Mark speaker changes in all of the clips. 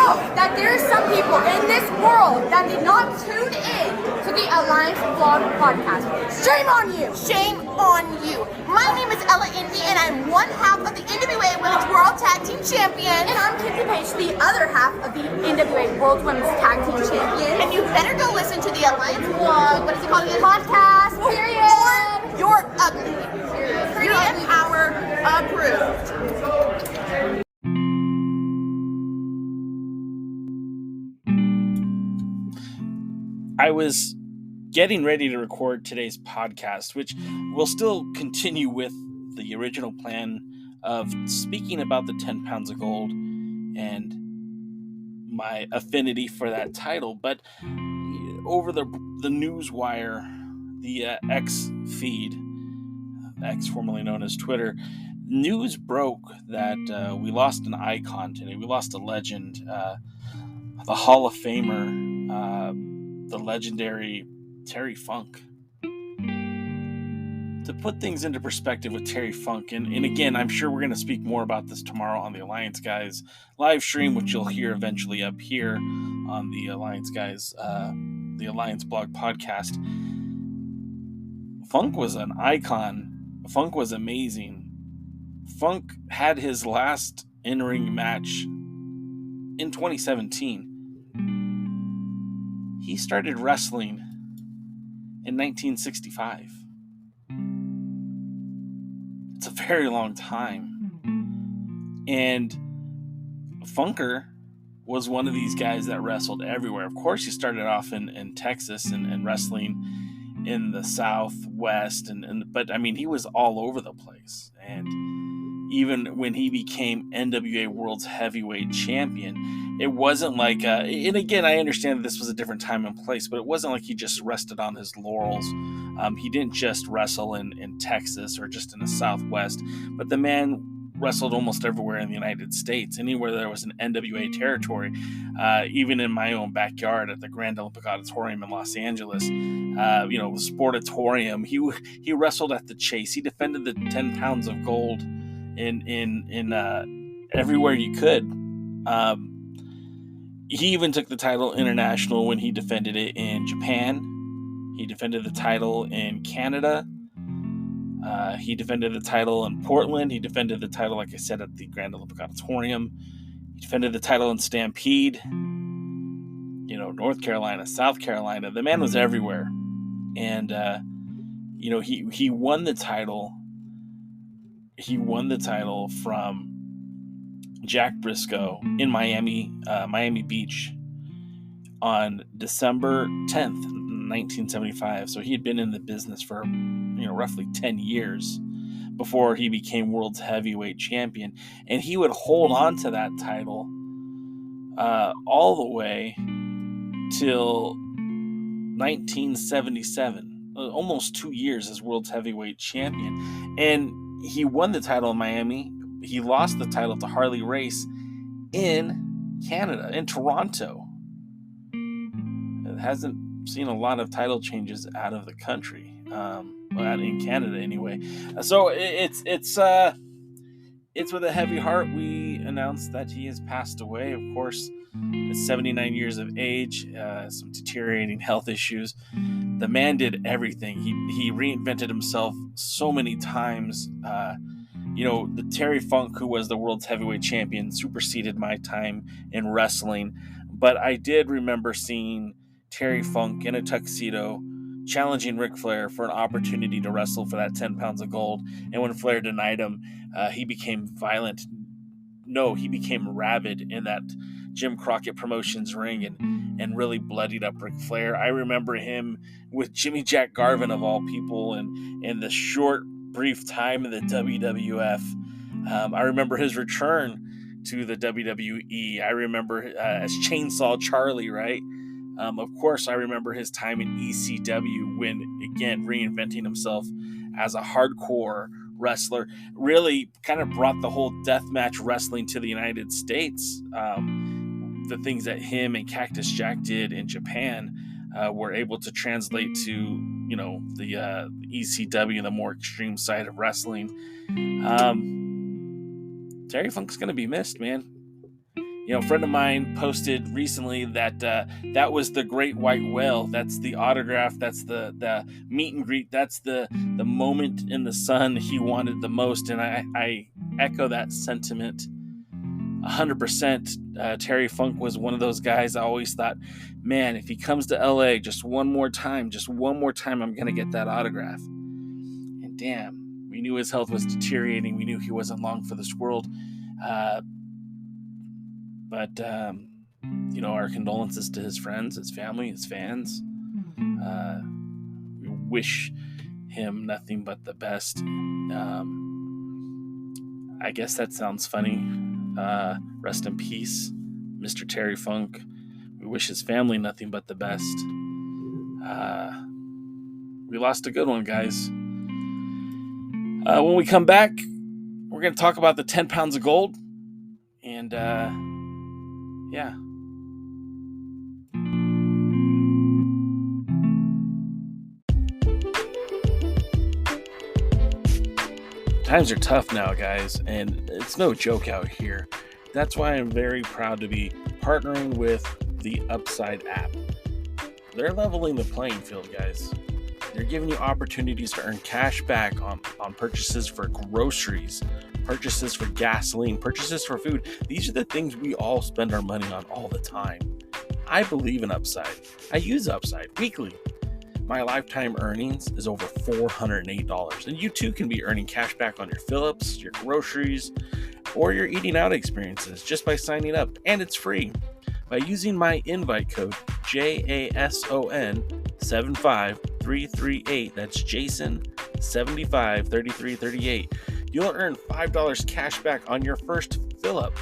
Speaker 1: know that there are some people in this world that did not tune in to the Alliance Vlog podcast. Shame on you!
Speaker 2: Shame on you. My name is Ella Indy, and I'm one half of the NWA Women's World Tag Team Champion.
Speaker 1: And I'm Kinsey Page, the other half of the NWA World Women's Tag Team Champion.
Speaker 2: And you better go listen to the Alliance Vlog. What is it called again?
Speaker 1: Podcast, period.
Speaker 2: Or you're ugly. Pretty
Speaker 1: You're
Speaker 2: and power approved.
Speaker 3: I was getting ready to record today's podcast, which will still continue with the original plan of speaking about the 10 pounds of gold and my affinity for that title. But over the news wire, the X feed, X formerly known as Twitter, news broke that we lost an icon today. We lost a legend, the Hall of Famer, the legendary Terry Funk. To put things into perspective with Terry Funk, and again, I'm sure we're going to speak more about this tomorrow on the Alliance Guys live stream, which you'll hear eventually up here on the Alliance Guys, the Alliance Blog podcast. Funk was an icon. Funk was amazing. Funk had his last in-ring match in 2017. He started wrestling in 1965. It's a very long time. And Funker was one of these guys that wrestled everywhere. Of course, he started off in Texas and wrestling in the Southwest. But, I mean, he was all over the place. And even when he became NWA World's Heavyweight Champion, it wasn't like, and again, I understand that this was a different time and place, but it wasn't like he just rested on his laurels. He didn't just wrestle in Texas or just in the Southwest, but the man wrestled almost everywhere in the United States, anywhere there was an NWA territory, even in my own backyard at the Grand Olympic Auditorium in Los Angeles, the Sportatorium. He wrestled at the Chase. He defended the 10 pounds of gold in everywhere you could. He even took the title international when he defended it in Japan. He defended the title in Canada. He defended the title in Portland. He defended the title, like I said, at the Grand Olympic Auditorium. He defended the title in Stampede. North Carolina, South Carolina. The man was everywhere. And, he won the title. He won the title from Jack Briscoe in Miami Beach on December 10th, 1975. So he had been in the business for, roughly 10 years before he became world's heavyweight champion. And he would hold on to that title all the way till 1977, almost 2 years as world's heavyweight champion. And he won the title in Miami. He lost the title to Harley Race in Canada, in Toronto. It hasn't seen a lot of title changes out of the country, in Canada anyway. So it's with a heavy heart we announced that he has passed away. Of course, at 79 years of age, some deteriorating health issues. The man did everything. He reinvented himself so many times. The Terry Funk, who was the world's heavyweight champion, superseded my time in wrestling. But I did remember seeing Terry Funk in a tuxedo challenging Ric Flair for an opportunity to wrestle for that 10 pounds of gold. And when Flair denied him, he became violent. No, he became rabid in that Jim Crockett Promotions ring and really bloodied up Ric Flair. I remember him with Jimmy Jack Garvin, of all people, and in the short, brief time in the WWF. I remember his return to the WWE. I remember as Chainsaw Charlie, right? Of course, I remember his time in ECW when, again, reinventing himself as a hardcore wrestler, really kind of brought the whole deathmatch wrestling to the United States. The things that him and Cactus Jack did in Japan were able to translate to, the ECW, the more extreme side of wrestling. Terry Funk's going to be missed, man. A friend of mine posted recently that that was the great white whale. That's the autograph. That's the meet and greet. That's the moment in the sun he wanted the most. And I echo that sentiment 100%. Terry Funk was one of those guys I always thought, man, if he comes to LA just one more time, I'm going to get that autograph. And damn, we knew his health was deteriorating. We knew he wasn't long for this world. But our condolences to his friends, his family, his fans. We wish him nothing but the best. I guess that sounds funny. Rest in peace, Mr. Terry Funk. We wish his family nothing but the best. We lost a good one, guys. When we come back, we're going to talk about the 10 pounds of gold. And, yeah. Times are tough now, guys, and it's no joke out here. That's why I'm very proud to be partnering with the Upside app. They're leveling the playing field, guys. They're giving you opportunities to earn cash back on purchases for groceries, purchases for gasoline, purchases for food. These are the things we all spend our money on all the time. I believe in Upside. I use Upside weekly. My lifetime earnings is over $408, and you too can be earning cash back on your fill-ups, your groceries, or your eating out experiences just by signing up, and it's free. By using my invite code JASON75338, that's Jason 753338, you'll earn $5 cash back on your first fill-up.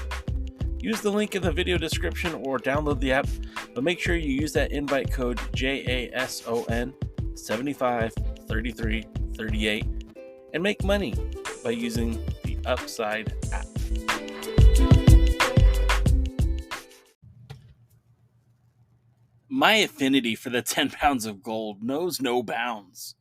Speaker 3: Use the link in the video description or download the app, but make sure you use that invite code JASON753338 and make money by using the Upside app. My affinity for the 10 pounds of gold knows no bounds.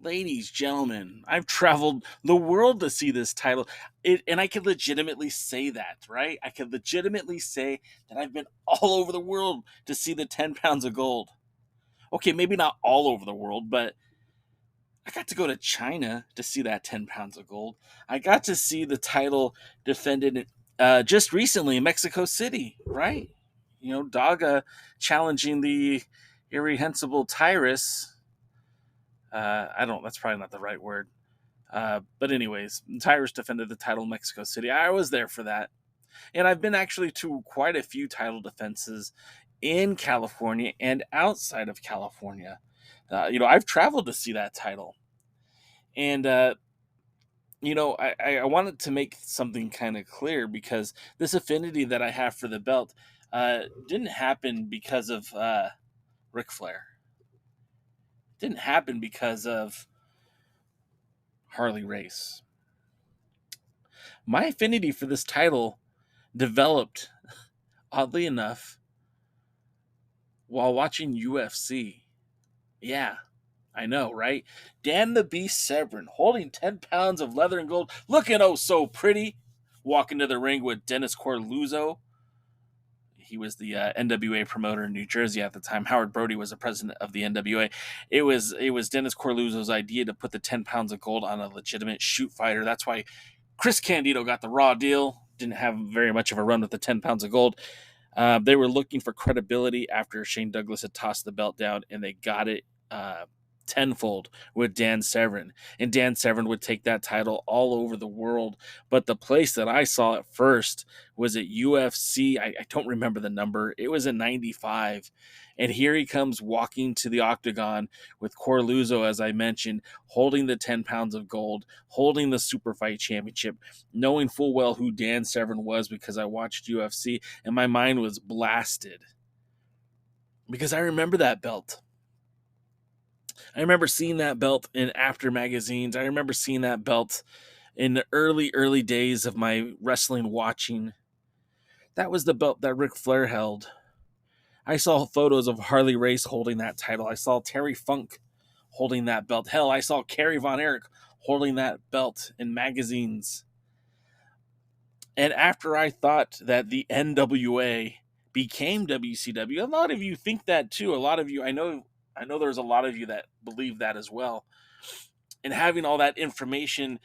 Speaker 3: Ladies, gentlemen, I've traveled the world to see this title. And I can legitimately say that, right? I can legitimately say that I've been all over the world to see the 10 pounds of gold. Okay, maybe not all over the world, but I got to go to China to see that 10 pounds of gold. I got to see the title defended just recently in Mexico City, right? Daga challenging the irrehensible Tyrus. That's probably not the right word. But anyways, Tyrus defended the title in Mexico City. I was there for that. And I've been actually to quite a few title defenses in California and outside of California. I've traveled to see that title. And, I wanted to make something kind of clear because this affinity that I have for the belt didn't happen because of Ric Flair. Didn't happen because of Harley Race. My affinity for this title developed, oddly enough, while watching UFC. Yeah, I know, right? Dan the Beast Severn holding 10 pounds of leather and gold, looking oh so pretty, walking to the ring with Dennis Corluzzo. He was the NWA promoter in New Jersey at the time. Howard Brody was the president of the NWA. It was Dennis Corluzzo's idea to put the 10 pounds of gold on a legitimate shoot fighter. That's why Chris Candido got the Raw deal. Didn't have very much of a run with the 10 pounds of gold. They were looking for credibility after Shane Douglas had tossed the belt down, and they got it tenfold with Dan Severn. And Dan Severn would take that title all over the world. But the place that I saw it first was at UFC. I don't remember the number. It was in 95. And here he comes walking to the octagon with Corluzzo, as I mentioned, holding the 10 pounds of gold, holding the Super Fight Championship, knowing full well who Dan Severn was because I watched UFC, and my mind was blasted. Because I remember that belt. I remember seeing that belt in After magazines. I remember seeing that belt in the early days of my wrestling watching. That was the belt that Ric Flair held. I saw photos of Harley Race holding that title. I saw Terry Funk holding that belt. Hell, I saw Kerry Von Erich holding that belt in magazines. And after I thought that the NWA became WCW, a lot of you think that too. A lot of you, I know there's a lot of you that believe that as well. And having all that information,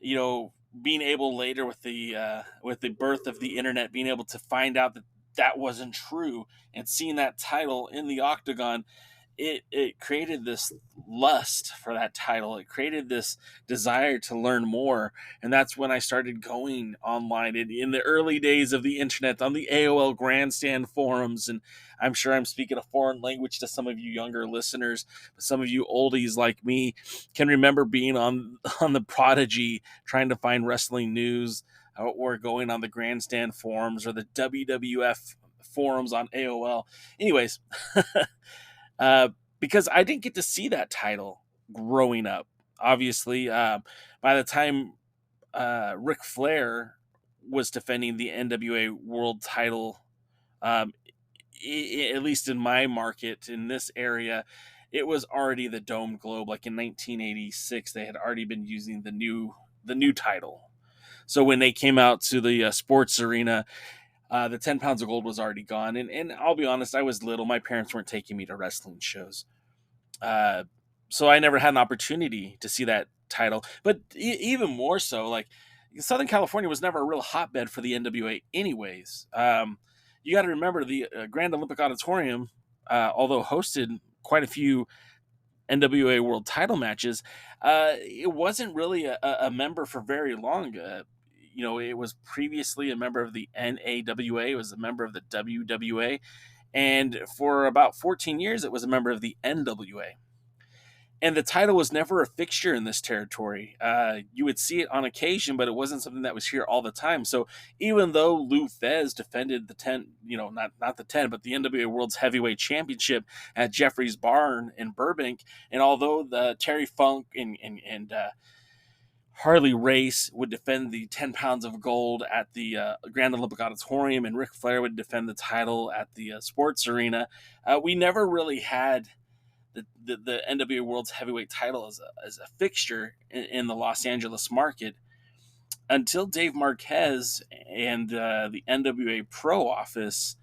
Speaker 3: being able later with the birth of the internet, being able to find out that that wasn't true, and seeing that title in the octagon, it created this lust for that title. It created this desire to learn more, and that's when I started going online in the early days of the internet on the AOL Grandstand forums. And I'm sure I'm speaking a foreign language to some of you younger listeners, but some of you oldies like me can remember being on the Prodigy trying to find wrestling news, or going on the Grandstand forums or the WWF forums on AOL. Anyways, uh, because I didn't get to see that title growing up. Obviously, by the time Ric Flair was defending the NWA World Title, um, at least in my market in this area, it was already the Dome Globe. Like in 1986, they had already been using the new title. So when they came out to the sports arena, the 10 pounds of gold was already gone. And I'll be honest, I was little. My parents weren't taking me to wrestling shows. Uh, so I never had an opportunity to see that title. But even more so, like, Southern California was never a real hotbed for the NWA, anyways. You got to remember the Grand Olympic Auditorium, although hosted quite a few NWA World Title matches, it wasn't really a member for very long. It was previously a member of the NAWA. It was a member of the WWA, and for about 14 years, it was a member of the NWA. And the title was never a fixture in this territory. You would see it on occasion, but it wasn't something that was here all the time. So even though Lou Thez defended the 10, not the 10, but the NWA World's Heavyweight Championship at Jeffrey's Barn in Burbank, and although the Terry Funk and Harley Race would defend the 10 pounds of gold at the Grand Olympic Auditorium, and Ric Flair would defend the title at the sports arena, we never really had the NWA World's Heavyweight title as a fixture in the Los Angeles market until Dave Marquez and the NWA Pro office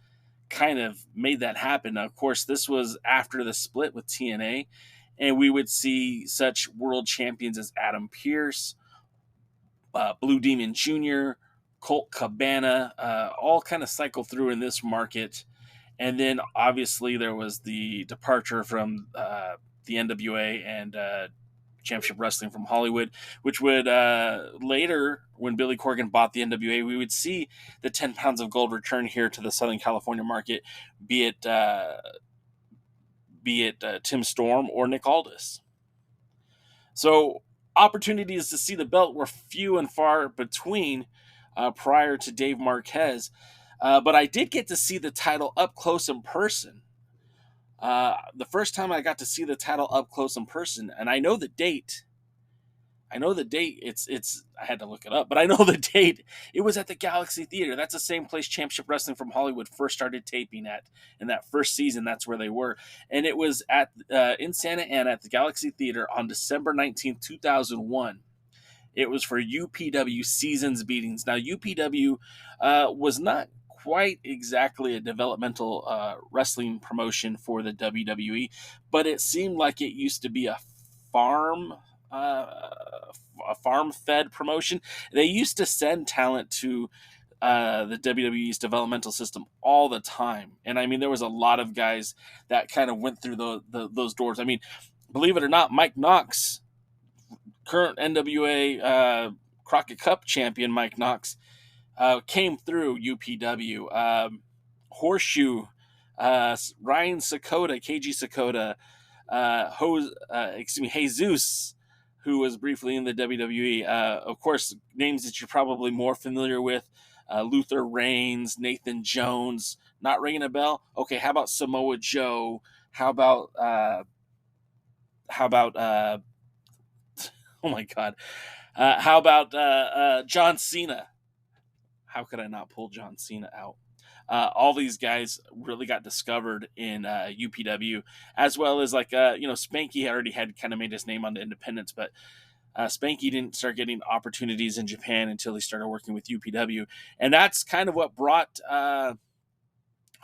Speaker 3: kind of made that happen. Now, of course, this was after the split with TNA, and we would see such world champions as Adam Pearce, Blue Demon Jr., Colt Cabana, all kind of cycle through in this market. And then obviously there was the departure from the NWA and Championship Wrestling from Hollywood, which would later, when Billy Corgan bought the NWA, we would see the 10 pounds of gold return here to the Southern California market, be it Tim Storm or Nick Aldis. So opportunities to see the belt were few and far between prior to Dave Marquez. But I did get to see the title up close in person. The first time I got to see the title up close in person, and I know the date. It's. I had to look it up, but I know the date. It was at the Galaxy Theater. That's the same place Championship Wrestling from Hollywood first started taping at. In that first season, that's where they were, and it was at in Santa Ana at the Galaxy Theater on December 19th, 2001. It was for UPW Seasons Beatings. Now, UPW was not quite exactly a developmental wrestling promotion for the WWE, but it seemed like it used to be farm a farm-fed promotion. They used to send talent to the WWE's developmental system all the time, and I mean, there was a lot of guys that kind of went through those doors. I mean, believe it or not, Mike Knox, current NWA Crockett Cup champion Mike Knox, came through UPW. Horseshoe, Ryan Sakota, KG Sakota, Jesus, who was briefly in the WWE. Of course, names that you're probably more familiar with: Luther Reigns, Nathan Jones. Not ringing a bell? Okay, how about Samoa Joe? How about oh my God. How about John Cena? How could I not pull John Cena out? All these guys really got discovered in UPW, as well as Spanky already had kind of made his name on the independents, but Spanky didn't start getting opportunities in Japan until he started working with UPW, and that's kind of what brought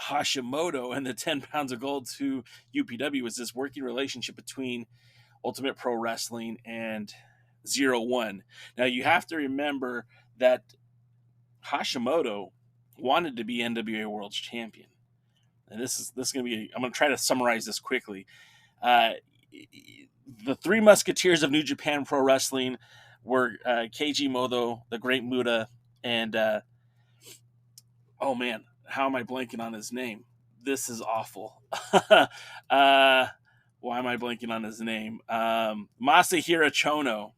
Speaker 3: Hashimoto and the 10 pounds of gold to UPW, was this working relationship between Ultimate Pro Wrestling and 01. Now you have to remember that Hashimoto wanted to be NWA World Champion, and this is going to be. I'm going to try to summarize this quickly. The Three Musketeers of New Japan Pro Wrestling were Keiji Moto, the Great Muta, and oh man, how am I blanking on his name? This is awful. Why am I blanking on his name? Masahiro Chono.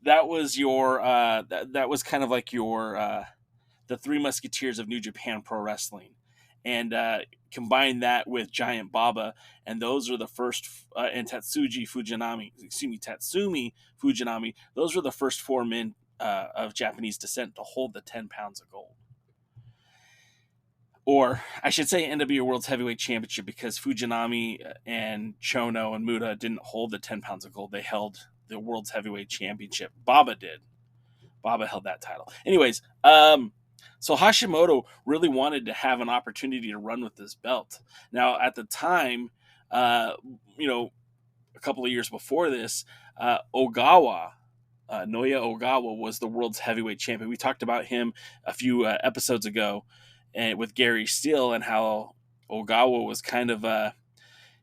Speaker 3: That was your. That was kind of like your. The Three Musketeers of New Japan Pro Wrestling, and combine that with Giant Baba, and those are the first, and Tatsumi Fujinami. Those were the first 4 men of Japanese descent to hold the 10 pounds of gold. Or I should say NWA World's Heavyweight Championship, because Fujinami and Chono and Muta didn't hold the 10 pounds of gold. They held the World's Heavyweight Championship. Baba did. Baba held that title. Anyways, so Hashimoto really wanted to have an opportunity to run with this belt. Now, at the time, a couple of years before this, Ogawa, Noya Ogawa, was the world's heavyweight champion. We talked about him a few episodes ago, and with Gary Steele, and how Ogawa was kind of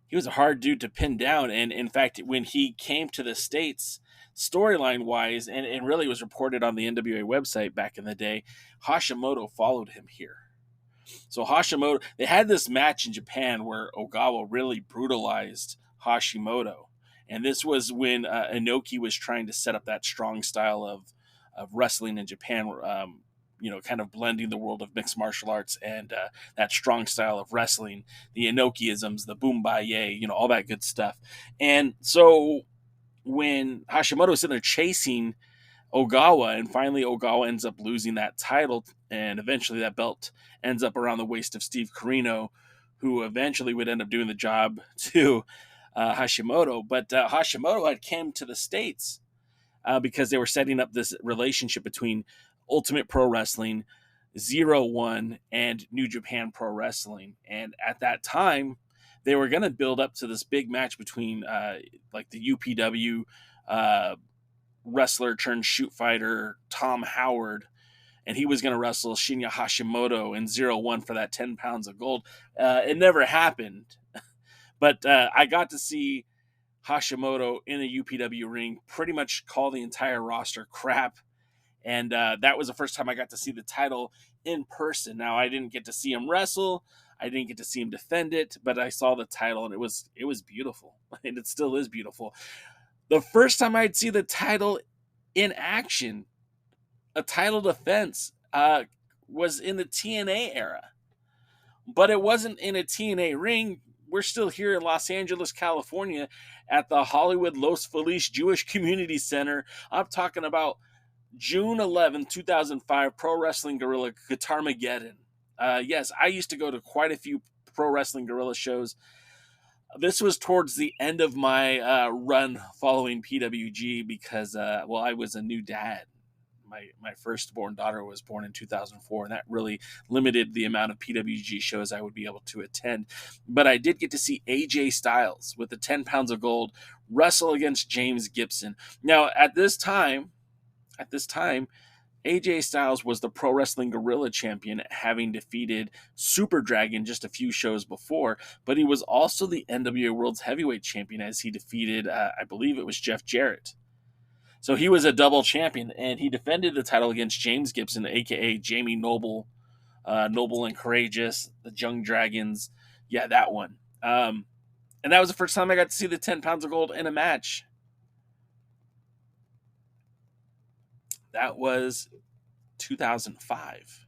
Speaker 3: he was a hard dude to pin down. And in fact, when he came to the States, storyline wise, and really was reported on the NWA website back in the day, Hashimoto followed him here. So Hashimoto, they had this match in Japan where Ogawa really brutalized Hashimoto. And this was when Inoki was trying to set up that strong style of wrestling in Japan, kind of blending the world of mixed martial arts and that strong style of wrestling, the Inokiisms, the Boombaye, all that good stuff. And so when Hashimoto was sitting there chasing Ogawa, and finally Ogawa ends up losing that title, and eventually that belt ends up around the waist of Steve Corino, who eventually would end up doing the job to Hashimoto. But Hashimoto had came to the States because they were setting up this relationship between Ultimate Pro Wrestling, 01, and New Japan Pro Wrestling. And at that time, they were going to build up to this big match between like the UPW wrestler turned shoot fighter Tom Howard, and he was going to wrestle Shinya Hashimoto in 01 for that 10 pounds of gold. It never happened, but I got to see Hashimoto in a UPW ring pretty much call the entire roster crap. And that was the first time I got to see the title in person. Now, I didn't get to see him wrestle. I didn't get to see him defend it, but I saw the title, and it was beautiful, and it still is beautiful. The first time I'd see the title in action, a title defense, was in the TNA era. But it wasn't in a TNA ring. We're still here in Los Angeles, California, at the Hollywood Los Feliz Jewish Community Center. I'm talking about June 11th, 2005, Pro Wrestling Guerrilla Guitarmageddon. Yes, I used to go to quite a few Pro Wrestling Guerrilla shows. This was towards the end of my run following PWG because, I was a new dad. My firstborn daughter was born in 2004, and that really limited the amount of PWG shows I would be able to attend. But I did get to see AJ Styles with the 10 pounds of gold wrestle against James Gibson. Now, at this time, AJ Styles was the Pro Wrestling Guerrilla champion, having defeated Super Dragon just a few shows before, but he was also the NWA World's Heavyweight Champion as he defeated, I believe it was Jeff Jarrett. So he was a double champion, and he defended the title against James Gibson, a.k.a. Jamie Noble, Noble and Courageous, the Young Dragons. Yeah, that one. And that was the first time I got to see the 10 pounds of gold in a match. That was 2005.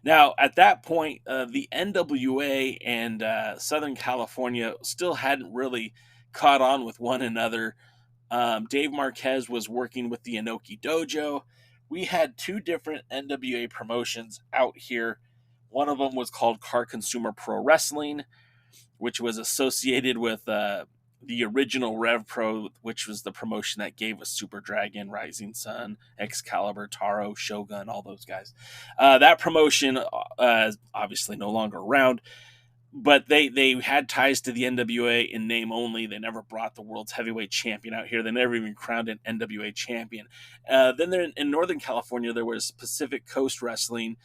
Speaker 3: Now, at that point, the NWA and Southern California still hadn't really caught on with one another. Dave Marquez was working with the Inoki Dojo. We had 2 different NWA promotions out here. One of them was called Car Consumer Pro Wrestling, which was associated with the original Rev Pro, which was the promotion that gave us Super Dragon, Rising Sun, Excalibur, Taro, Shogun, all those guys. That promotion is obviously no longer around, but they had ties to the NWA in name only. They never brought the world's heavyweight champion out here. They never even crowned an NWA champion. Then there in Northern California, there was Pacific Coast Wrestling,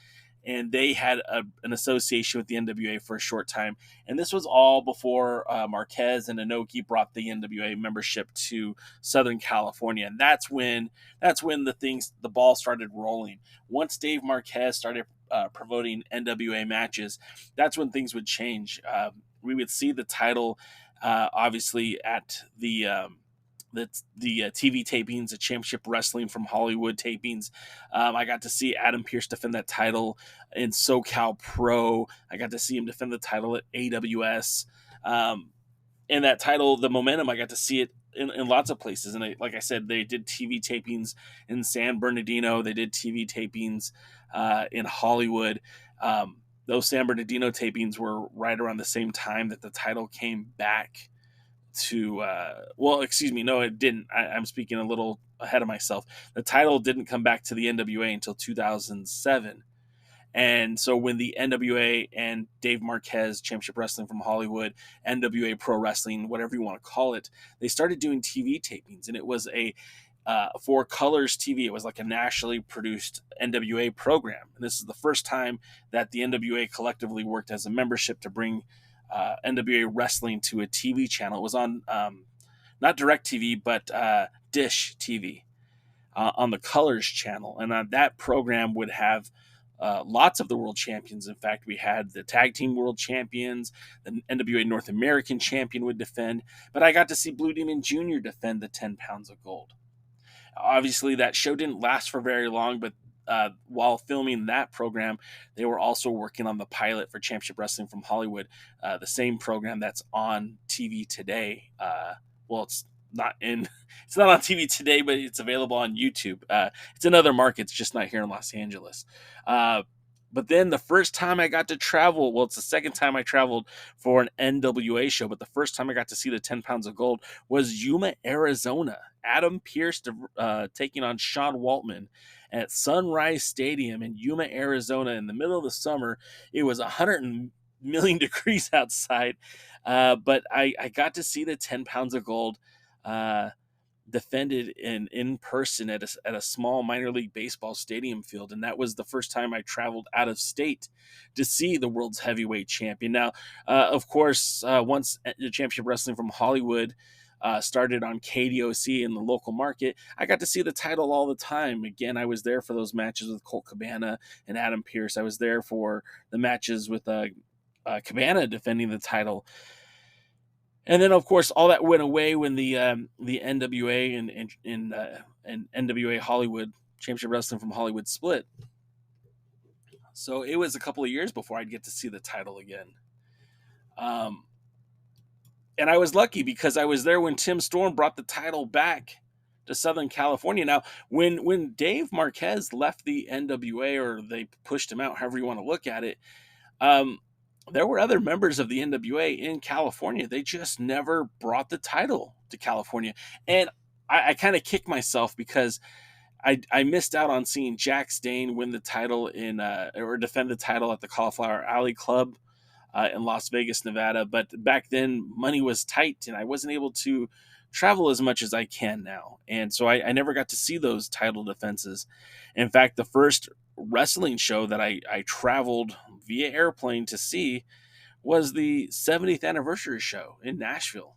Speaker 3: and they had an association with the NWA for a short time. And this was all before Marquez and Inoki brought the NWA membership to Southern California. And that's when the ball started rolling. Once Dave Marquez started promoting NWA matches, that's when things would change. We would see the title, obviously, at the TV tapings, the Championship Wrestling from Hollywood tapings. I got to see Adam Pearce defend that title in SoCal Pro. I got to see him defend the title at AWS. And that title, the momentum, I got to see it in lots of places. And like I said, they did TV tapings in San Bernardino. They did TV tapings in Hollywood. Those San Bernardino tapings were right around the same time that the title came back to no, it didn't. I'm speaking a little ahead of myself. The title didn't come back to the NWA until 2007. And so when the NWA and Dave Marquez, Championship Wrestling from Hollywood, NWA Pro Wrestling, whatever you want to call it, they started doing TV tapings. And it was for Colors TV. It was like a nationally produced NWA program. And this is the first time that the NWA collectively worked as a membership to bring NWA Wrestling to a TV channel. It was on not DirecTV, but Dish TV on the Colors channel. And that program would have lots of the world champions. In fact, we had the tag team world champions, the NWA North American champion would defend, but I got to see Blue Demon Jr. defend the 10 pounds of gold. Obviously, that show didn't last for very long, but while filming that program, they were also working on the pilot for Championship Wrestling from Hollywood, the same program that's on TV today. It's not on TV today, but it's available on YouTube. It's in other markets, just not here in Los Angeles. But then the first time I got to travel, it's the second time I traveled for an NWA show, but the first time I got to see the 10 pounds of gold was Yuma, Arizona. Adam Pearce taking on Sean Waltman at Sunrise Stadium in Yuma, Arizona in the middle of the summer. It was 100 million degrees outside, but I got to see the 10 pounds of gold defended in person at a small minor league baseball stadium field. And that was the first time I traveled out of state to see the world's heavyweight champion. Now, of course, once the Championship Wrestling from Hollywood started on KDOC in the local market, I got to see the title all the time. Again, I was there for those matches with Colt Cabana and Adam Pearce. I was there for the matches with Cabana defending the title. And then, of course, all that went away when the NWA and NWA Hollywood, Championship Wrestling from Hollywood, split. So it was a couple of years before I'd get to see the title again. And I was lucky because I was there when Tim Storm brought the title back to Southern California. Now, when Dave Marquez left the NWA, or they pushed him out, however you want to look at it, there were other members of the NWA in California. They just never brought the title to California. And I kind of kicked myself because I missed out on seeing Jack Stane win the title or defend the title at the Cauliflower Alley Club in Las Vegas, Nevada. But back then, money was tight, and I wasn't able to travel as much as I can now. And so I never got to see those title defenses. In fact, the first wrestling show that I traveled via airplane to see was the 70th anniversary show in Nashville.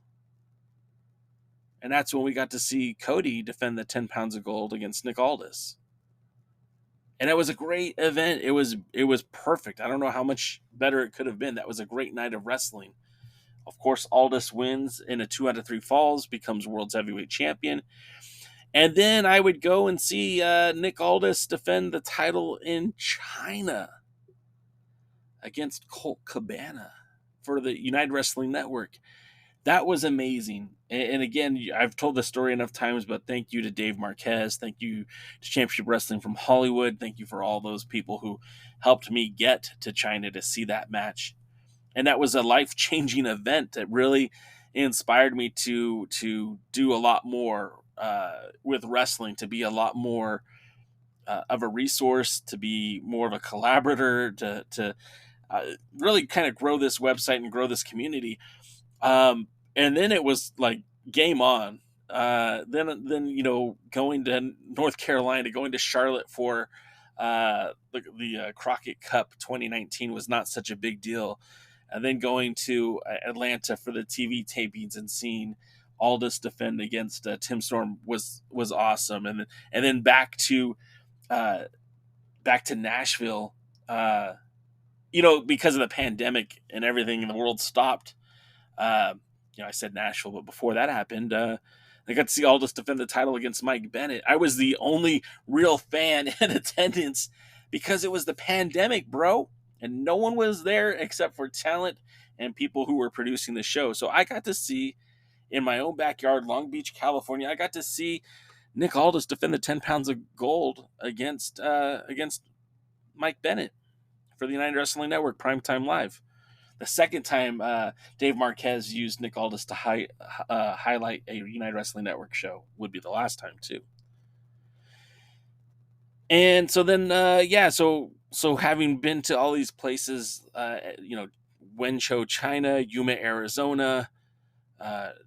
Speaker 3: And that's when we got to see Cody defend the 10 pounds of gold against Nick Aldis. And it was a great event. It was perfect. I don't know how much better it could have been. That was a great night of wrestling. Of course, Aldis wins in a 2 out of 3 falls, becomes world's heavyweight champion. And then I would go and see Nick Aldis defend the title in China against Colt Cabana for the United Wrestling Network. That was amazing. And again, I've told this story enough times, but thank you to Dave Marquez. Thank you to Championship Wrestling from Hollywood. Thank you for all those people who helped me get to China to see that match. And that was a life-changing event that really inspired me to do a lot more with wrestling, to be a lot more of a resource, to be more of a collaborator, to really kind of grow this website and grow this community. And then it was like game on. Then going to North Carolina, going to Charlotte for the Crockett Cup 2019 was not such a big deal. And then going to Atlanta for the TV tapings and seeing Aldous defend against Tim Storm was awesome. And then uh, back to Nashville. Because of the pandemic and everything, the world stopped. I said Nashville, but before that happened, I got to see Aldous defend the title against Mike Bennett. I was the only real fan in attendance because it was the pandemic, bro. And no one was there except for talent and people who were producing the show. So I got to see, in my own backyard, Long Beach, California, I got to see Nick Aldis defend the 10 pounds of gold against Mike Bennett for the United Wrestling Network Primetime Live. The second time Dave Marquez used Nick Aldis to highlight a United Wrestling Network show would be the last time too. And so then, so having been to all these places, Wenzhou, China, Yuma, Arizona,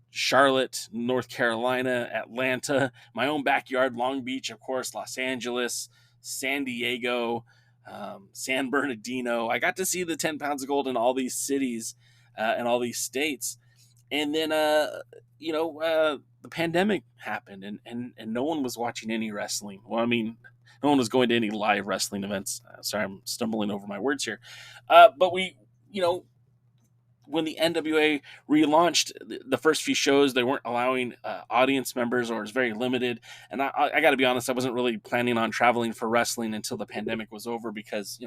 Speaker 3: Charlotte, North Carolina, Atlanta, my own backyard, Long Beach, of course, Los Angeles, San Diego, San Bernardino. I got to see the 10 pounds of gold in all these cities and all these states. And then, the pandemic happened and no one was watching any wrestling. Well, I mean, no one was going to any live wrestling events. Sorry, I'm stumbling over my words here. But we, when the NWA relaunched, the first few shows, they weren't allowing audience members, or it was very limited. And I got to be honest, I wasn't really planning on traveling for wrestling until the pandemic was over because,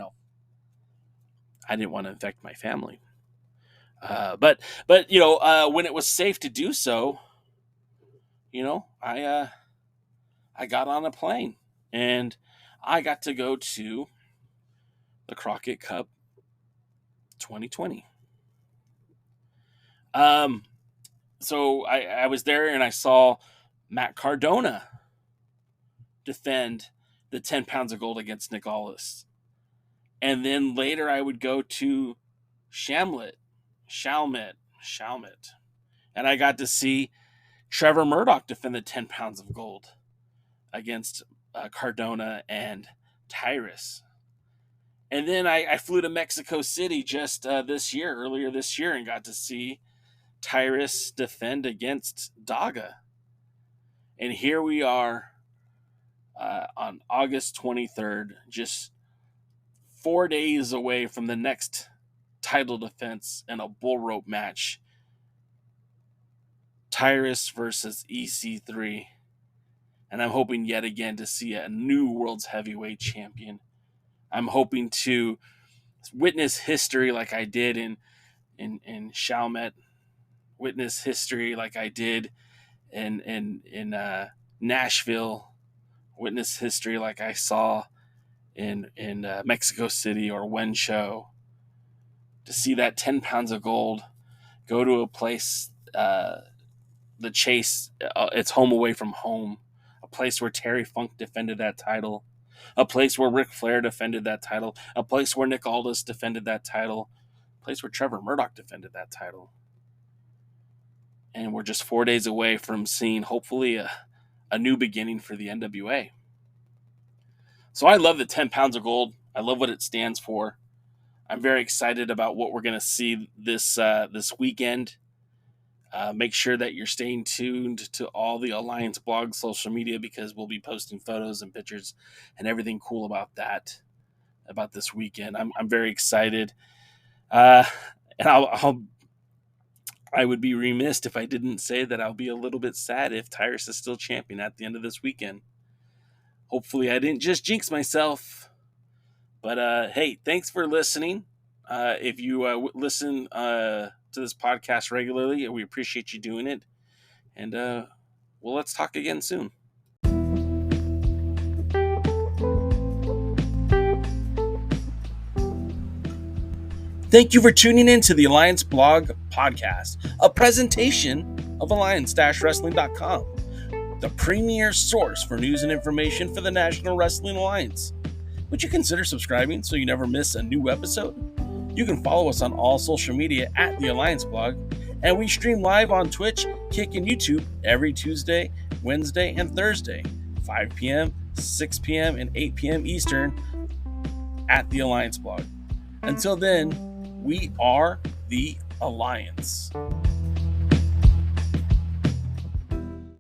Speaker 3: I didn't want to infect my family. But when it was safe to do so, I got on a plane and I got to go to the Crockett Cup 2020. So I was there and I saw Matt Cardona defend the 10 pounds of gold against Nick Aldis. And then later I would go to Chalmette. And I got to see Trevor Murdoch defend the 10 pounds of gold against Cardona and Tyrus. And then I flew to Mexico City just earlier this year, and got to see Tyrus defend against Daga. And here we are on August 23rd, just 4 days away from the next title defense and a bull rope match. Tyrus versus EC3. And I'm hoping yet again to see a new world's heavyweight champion. I'm hoping to witness history like I did in Chalmette, witness history like I did in Nashville, witness history like I saw in Mexico City or Wenzhou. To see that 10 pounds of gold go to a place, the Chase, it's home away from home, a place where Terry Funk defended that title, a place where Ric Flair defended that title, a place where Nick Aldis defended that title, a place where Trevor Murdoch defended that title. And we're just 4 days away from seeing, hopefully, a new beginning for the NWA. So I love the 10 pounds of gold. I love what it stands for. I'm very excited about what we're going to see this weekend. Make sure that you're staying tuned to all the Alliance blog social media, because we'll be posting photos and pictures and everything cool about this weekend. I'm very excited. And I would be remiss if I didn't say that I'll be a little bit sad if Tyrus is still champion at the end of this weekend. Hopefully I didn't just jinx myself. But hey, thanks for listening. If you listen to this podcast regularly, we appreciate you doing it. And let's talk again soon. Thank you for tuning in to the Alliance Blog Podcast, a presentation of alliance-wrestling.com, the premier source for news and information for the National Wrestling Alliance. Would you consider subscribing so you never miss a new episode? You can follow us on all social media at the Alliance Blog, and we stream live on Twitch, Kick, and YouTube every Tuesday, Wednesday, and Thursday, 5 p.m., 6 p.m., and 8 p.m. Eastern at the Alliance Blog. Until then, we are the Alliance.